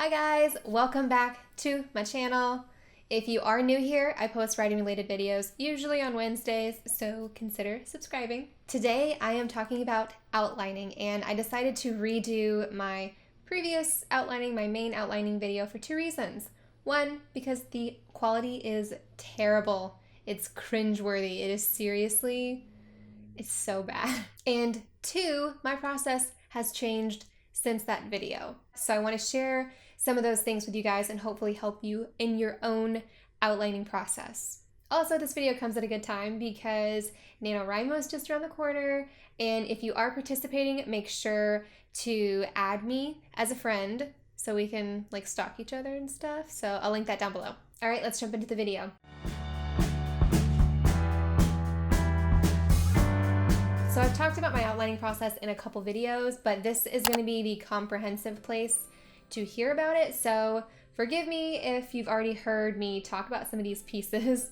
Hi guys, welcome back to my channel. If you are new here, I post writing related videos usually on Wednesdays, so consider subscribing. Today I am talking about outlining, and I decided to redo my previous outlining, my main outlining video, for two reasons. One, because the quality is terrible. It's cringeworthy. It is seriously, it's so bad. And two, my process has changed since that video. So I want to share some of those things with you guys and hopefully help you in your own outlining process. Also, this video comes at a good time because NaNoWriMo is just around the corner, and if you are participating, make sure to add me as a friend so we can stalk each other and stuff. So I'll link that down below. All right, let's jump into the video. So I've talked about my outlining process in a couple videos, but this is going to be the comprehensive place to hear about it. So forgive me if you've already heard me talk about some of these pieces.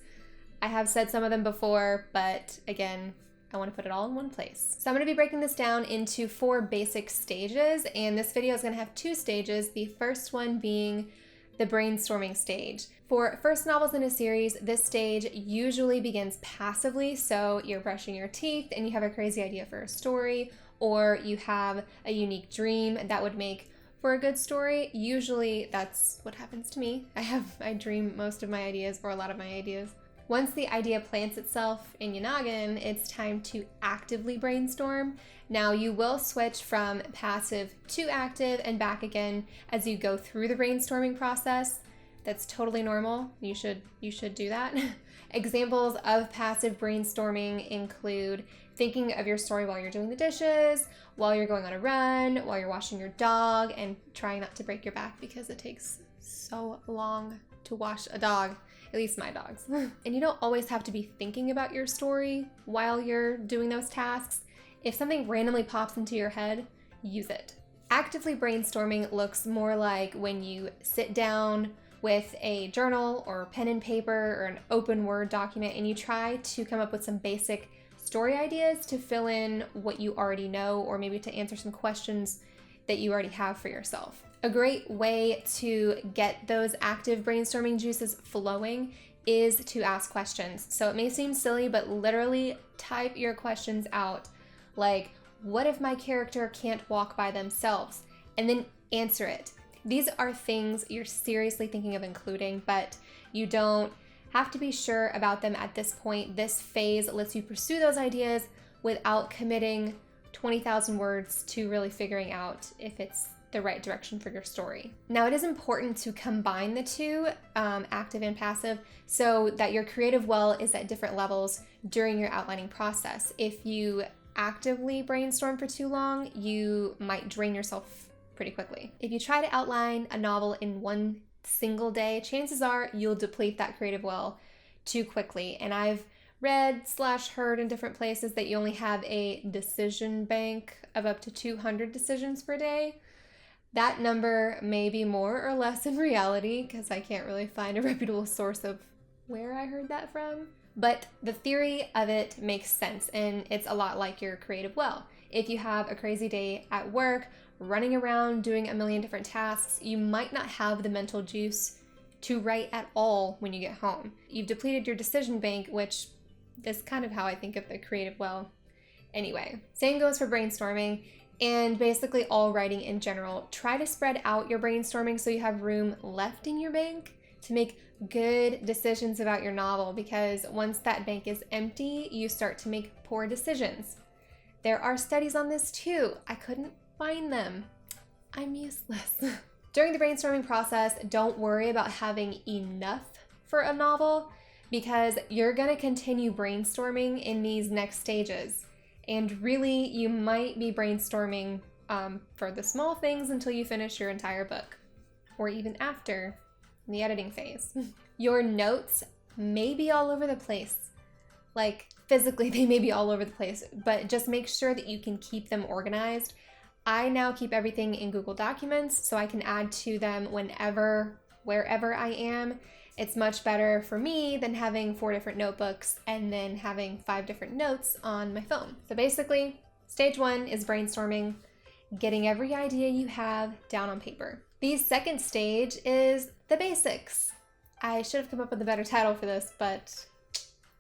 I have said some of them before, but again, I want to put it all in one place. So I'm going to be breaking this down into 4 basic stages, and this video is going to have 2 stages. The first one being the brainstorming stage. For first novels in a series, this stage usually begins passively, so you're brushing your teeth and you have a crazy idea for a story, or you have a unique dream that would make for a good story. Usually that's what happens to me. I dream most of my ideas, or a lot of my ideas. Once the idea plants itself in your noggin, it's time to actively brainstorm. Now you will switch from passive to active and back again as you go through the brainstorming process. That's totally normal. You should do that. Examples of passive brainstorming include thinking of your story while you're doing the dishes, while you're going on a run, while you're washing your dog, and trying not to break your back because it takes so long to wash a dog. At least my dogs. And you don't always have to be thinking about your story while you're doing those tasks. If something randomly pops into your head, use it. Actively brainstorming looks more like when you sit down with a journal or pen and paper or an open Word document and you try to come up with some basic story ideas to fill in what you already know, or maybe to answer some questions that you already have for yourself. A great way to get those active brainstorming juices flowing is to ask questions. So it may seem silly, but literally type your questions out. Like, what if my character can't walk by themselves? And then answer it. These are things you're seriously thinking of including, but you don't have to be sure about them at this point. This phase lets you pursue those ideas without committing 20,000 words to really figuring out if it's the right direction for your story. Now, it is important to combine the two, active and passive, so that your creative well is at different levels during your outlining process. If you actively brainstorm for too long, you might drain yourself pretty quickly. If you try to outline a novel in one single day, chances are you'll deplete that creative well too quickly. And I've read/heard in different places that you only have a decision bank of up to 200 decisions per day. That number may be more or less in reality, because I can't really find a reputable source of where I heard that from. But the theory of it makes sense, and it's a lot like your creative well. If you have a crazy day at work, running around doing a million different tasks, you might not have the mental juice to write at all when you get home. You've depleted your decision bank, which is kind of how I think of the creative well. Anyway, same goes for brainstorming and basically all writing in general. Try to spread out your brainstorming so you have room left in your bank to make good decisions about your novel, because once that bank is empty, you start to make poor decisions. There are studies on this too. I couldn't find them. I'm useless. During the brainstorming process, don't worry about having enough for a novel, because you're gonna continue brainstorming in these next stages. And really, you might be brainstorming for the small things until you finish your entire book, or even after in the editing phase. Your notes may be all over the place. Like, physically, they may be all over the place, but just make sure that you can keep them organized. I now keep everything in Google Documents so I can add to them whenever, wherever I am. It's much better for me than having 4 different notebooks and then having 5 different notes on my phone. So basically, stage 1 is brainstorming, getting every idea you have down on paper. The second stage is the basics. I should have come up with a better title for this, but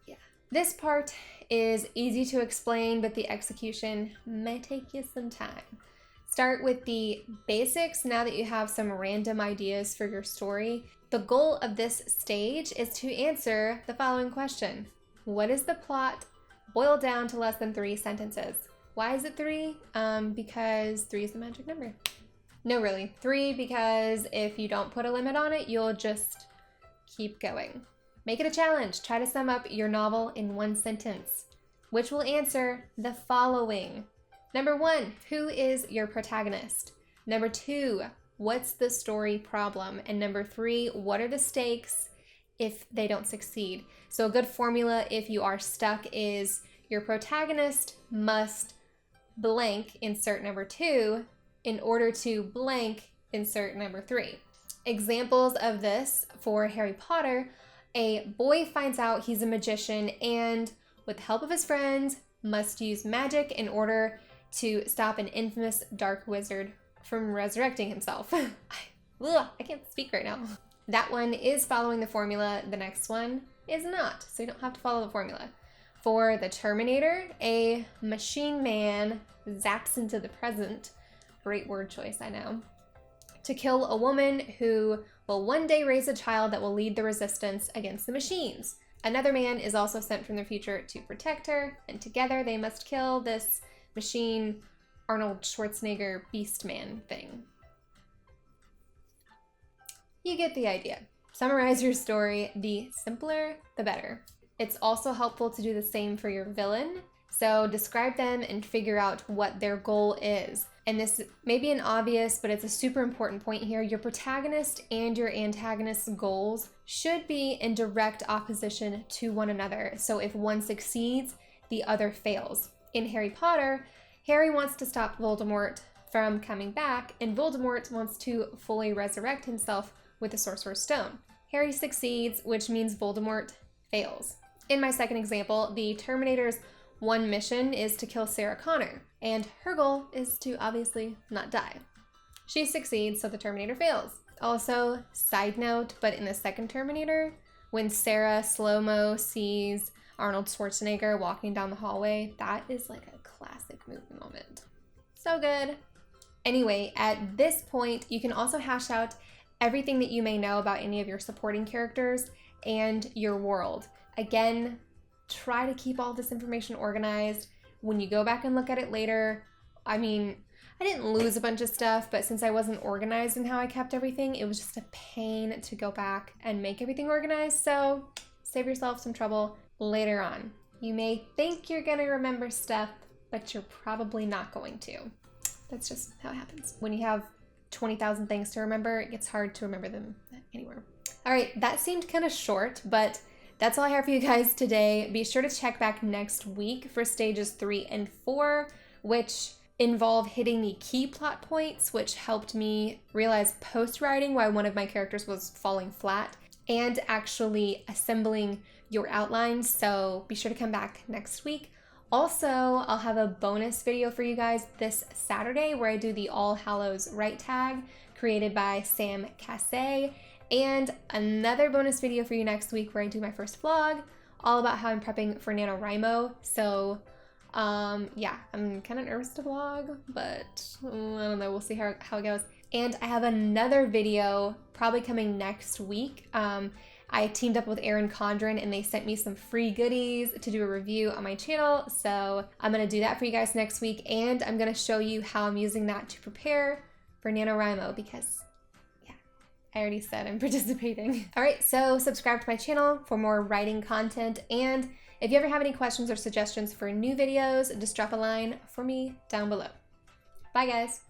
yeah. This part is easy to explain, but the execution may take you some time. Start with the basics now that you have some random ideas for your story. The goal of this stage is to answer the following question. What is the plot boiled down to less than 3 sentences? Why is it 3? Because 3 is the magic number. No, really. 3 because if you don't put a limit on it, you'll just keep going. Make it a challenge. Try to sum up your novel in 1 sentence, which will answer the following. Number 1, who is your protagonist? Number 2, what's the story problem? And number 3, what are the stakes if they don't succeed? So a good formula if you are stuck is your protagonist must blank, insert number 2, in order to blank, insert number 3. Examples of this for Harry Potter: a boy finds out he's a magician and, with the help of his friends, must use magic in order to stop an infamous dark wizard from resurrecting himself. I can't speak right now. That one is following the formula. The next one is not, so you don't have to follow the formula. For the Terminator, a machine man zaps into the present. Great word choice, I know. To kill a woman who will one day raise a child that will lead the resistance against the machines. Another man is also sent from the future to protect her, and together they must kill this machine Arnold Schwarzenegger beast man thing. You get the idea. Summarize your story. The simpler, the better. It's also helpful to do the same for your villain. So describe them and figure out what their goal is. And this may be an obvious, but it's a super important point here. Your protagonist and your antagonist's goals should be in direct opposition to one another. So if one succeeds, the other fails. In Harry Potter, Harry wants to stop Voldemort from coming back, and Voldemort wants to fully resurrect himself with the Sorcerer's Stone. Harry succeeds, which means Voldemort fails. In my second example, the Terminator's one mission is to kill Sarah Connor, and her goal is to obviously not die. She succeeds, so the Terminator fails. Also, side note, but in the second Terminator, when Sarah slow-mo sees Arnold Schwarzenegger walking down the hallway, that is like a classic movie moment. So good. Anyway, at this point, you can also hash out everything that you may know about any of your supporting characters and your world. Again, try to keep all this information organized. When you go back and look at it later, I didn't lose a bunch of stuff, but since I wasn't organized in how I kept everything, it was just a pain to go back and make everything organized. So save yourself some trouble later on. You may think you're gonna remember stuff, but you're probably not going to. That's just how it happens. When you have 20,000 things to remember, it gets hard to remember them anywhere. All right, that seemed kind of short, but that's all I have for you guys today. Be sure to check back next week for stages 3 and 4, which involve hitting the key plot points, which helped me realize post-writing why one of my characters was falling flat, and actually assembling your outlines. So be sure to come back next week. Also, I'll have a bonus video for you guys this Saturday where I do the All Hallows Right tag created by Sam Cassay, and another bonus video for you next week where I do my first vlog all about how I'm prepping for NaNoWriMo. So yeah, I'm kind of nervous to vlog, but I don't know, we'll see how it goes. And I have another video probably coming next week. I teamed up with Erin Condren and they sent me some free goodies to do a review on my channel. So I'm going to do that for you guys next week, and I'm going to show you how I'm using that to prepare for NaNoWriMo because, yeah, I already said I'm participating. All right, so subscribe to my channel for more writing content, and if you ever have any questions or suggestions for new videos, just drop a line for me down below. Bye, guys.